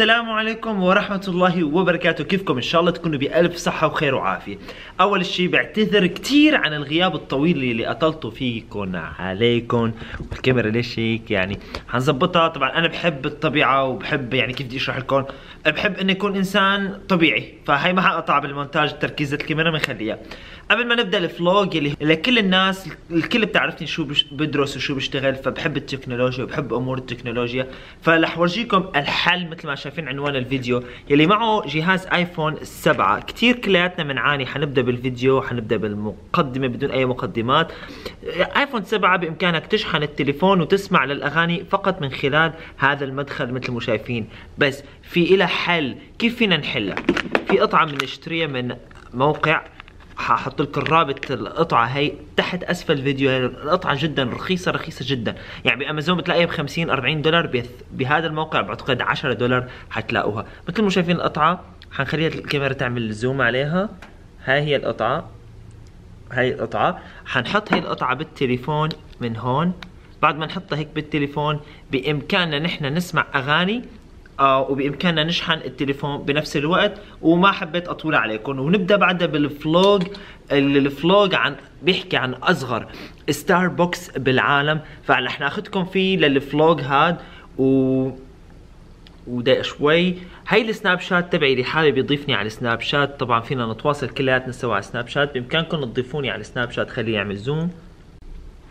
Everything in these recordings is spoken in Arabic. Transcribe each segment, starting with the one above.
السلام عليكم ورحمة الله وبركاته. كيفكم؟ إن شاء الله تكونوا بألف صحة وخير وعافية. أول شيء بعتذر كتير عن الغياب الطويل اللي أطلته فيكم عليكم. والكاميرا ليش هيك؟ يعني حنظبطها. طبعا أنا بحب الطبيعة وبحب يعني كيف بدي أشرح لكم، بحب إني أكون إنسان طبيعي، فهي ما حقطع بالمونتاج تركيزة الكاميرا بنخليها. قبل ما نبدا الفلوج اللي لكل الناس، الكل بتعرفني شو بدرس وشو بشتغل، فبحب التكنولوجيا وبحب امور التكنولوجيا، فرح ورجيكم الحل مثل ما شايفين عنوان الفيديو. يلي معه جهاز ايفون 7 كثير كلياتنا بنعاني. حنبدا بالفيديو، حنبدا بالمقدمه بدون اي مقدمات. ايفون 7 بامكانك تشحن التليفون وتسمع للاغاني فقط من خلال هذا المدخل مثل ما شايفين. بس في إلها حل. كيف فينا نحلها؟ في قطعه بنشتريها من موقع، حاحط لكم رابط القطعه هي تحت اسفل الفيديو. هي القطعه جدا رخيصه جدا، يعني بامازون بتلاقيها ب 50 40 دولار، بهذا الموقع بعتقد 10 دولار حتلاقوها. مثل ما شايفين القطعه، حنخليها الكاميرا تعمل زوم عليها. هاي هي القطعه، هاي القطعه. حنحط هي القطعه بالتليفون من هون. بعد ما نحطها هيك بالتليفون بامكاننا نحن نسمع اغاني وبامكاننا نشحن التليفون بنفس الوقت. وما حبيت اطول عليكم، ونبدا بعدها بالفلوج. الفلوج بيحكي عن اصغر ستاربكس بالعالم، فرح ناخذكم فيه للفلوج هاد. ودا شوي هاي السناب شات تبعي، اللي حابب يضيفني على السناب شات طبعا فينا نتواصل كلياتنا سوا على السناب شات. بامكانكم تضيفوني على السناب شات، خليه يعمل زوم.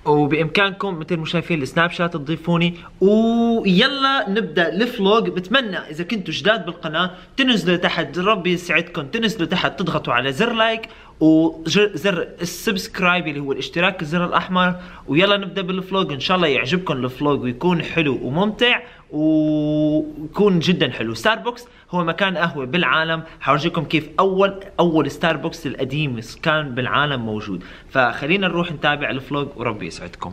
وبامكانكم مثل ما شايفين السناب شات تضيفوني. ويلا نبدا الفلوج. بتمنى اذا كنتوا جداد بالقناه تنزلوا تحت، ربي يسعدكم، تنزلوا تحت تضغطوا على زر لايك وزر السبسكرايب اللي هو الاشتراك، الزر الاحمر. ويلا نبدا بالفلوج. ان شاء الله يعجبكم الفلوج ويكون حلو وممتع ويكون جدا حلو. ستاربكس هو مكان قهوه بالعالم. حورجيكم كيف اول ستاربكس القديم كان بالعالم موجود. فخلينا نروح نتابع الفلوج وربي يسعدكم.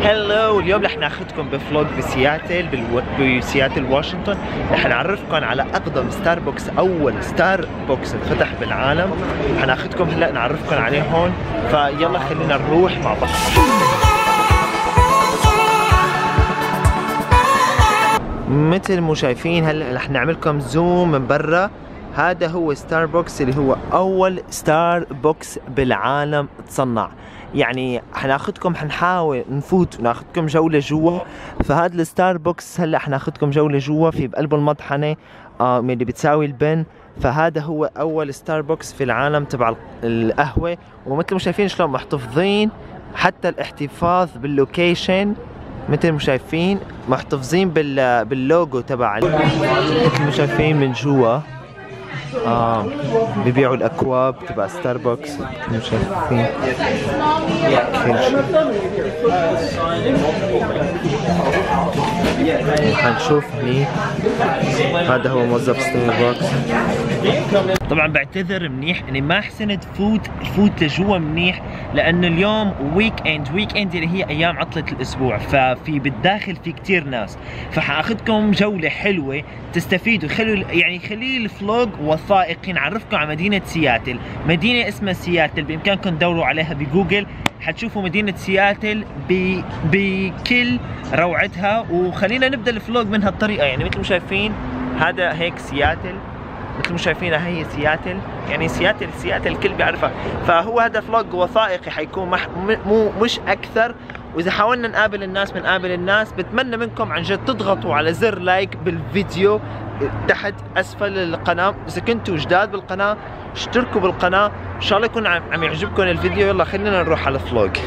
هلو، اليوم رح ناخذكم بفلوج بسياتل واشنطن. رح نعرفكم على اقدم ستاربكس، اول ستاربكس انفتح بالعالم. حناخذكم هلا نعرفكم عليه هون. فيلا خلينا نروح مع بعض. مثل ما شايفين هلا رح نعملكم زوم من برا. هذا هو ستاربكس اللي هو اول ستاربكس بالعالم تصنع. يعني حناخذكم، حنحاول نفوت وناخذكم جوله جوا. فهذا الستاربكس هلا حناخذكم جوله جوا في بقلب المطحنه اللي بتساوي البن. فهذا هو اول ستاربكس في العالم تبع القهوه. ومثل ما شايفين شلون محتفظين، حتى الاحتفاظ باللوكيشن مثل ما شايفين محتفظين باللوجو تبع. مثل ما شايفين من جوا بيبيعوا الاكواب تبع ستاربكس. مثل ما شايفين كل شيء. حنشوف هني. هذا هو موظف ستاربكس. طبعا بعتذر منيح اني ما حسنت فوت لجوا منيح، لانه اليوم ويك اند اللي هي ايام عطلة الاسبوع، ففي بالداخل في كتير ناس، فحاخذكم جولة حلوة تستفيدوا. خلي الفلوج وثائقي، نعرفكم على مدينة سياتل. مدينة اسمها سياتل، بامكانكم تدوروا عليها بجوجل، حتشوفوا مدينة سياتل بكل روعتها. وخلينا نبدا الفلوج من هالطريقة، يعني مثل ما شايفين هذا هيك سياتل، مثل ما شايفينها هي سياتل، يعني سياتل الكل بيعرفها. فهو هذا فلوج وثائقي حيكون مش اكثر. واذا حاولنا نقابل الناس بنقابل الناس. بتمنى منكم عن جد تضغطوا على زر لايك بالفيديو تحت اسفل القناة. اذا كنتوا جداد بالقناة اشتركوا بالقناة، ان شاء الله يكون عم يعجبكم الفيديو. يلا خلينا نروح على الفلوج.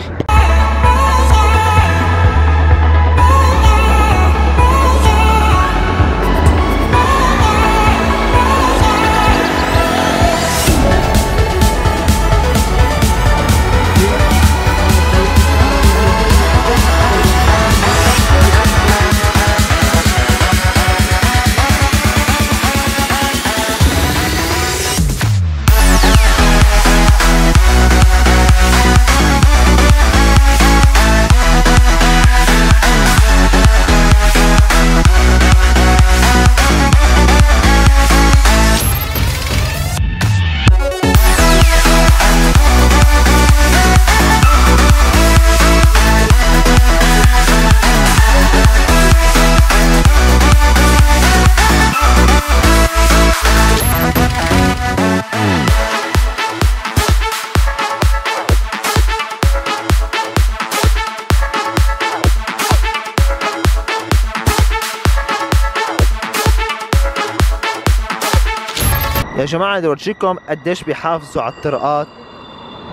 يا جماعة بدي اورجيكم قديش بيحافظوا على الطرقات.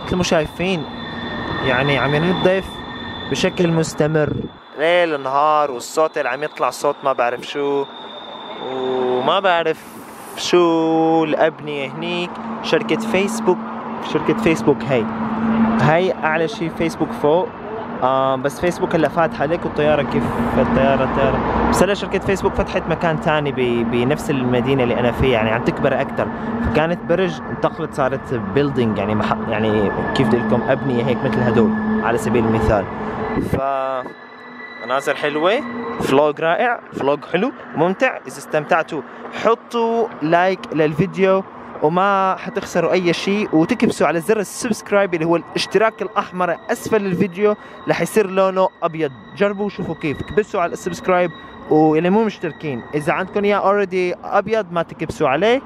مثل ما شايفين يعني عم ينظف بشكل مستمر ليل نهار، والصوت اللي عم يطلع صوت ما بعرف شو وما بعرف شو. الأبنية هنيك شركة فيسبوك هي أعلى شي فيسبوك فوق. بس فيسبوك هلا فاتحة لك، والطيارة كيف الطيارة بس هلا شركة فيسبوك فتحت مكان تاني بنفس المدينة اللي أنا فيها، يعني عم تكبر أكتر. فكانت برج انتقلت صارت بيلدينج، يعني يعني كيف بدي لكم أبنية هيك مثل هدول على سبيل المثال. مناظر حلوة، فلوج رائع، فلوج حلو ممتع. إذا استمتعتوا حطوا لايك للفيديو وما حتخسروا اي شيء، وتكبسوا على زر السبسكرايب اللي هو الاشتراك الاحمر اسفل الفيديو رح يصير لونه ابيض. جربوا وشوفوا كيف. كبسوا على السبسكرايب، واللي مو مشتركين اذا عندكم اياه اوريدي ابيض ما تكبسوا عليه،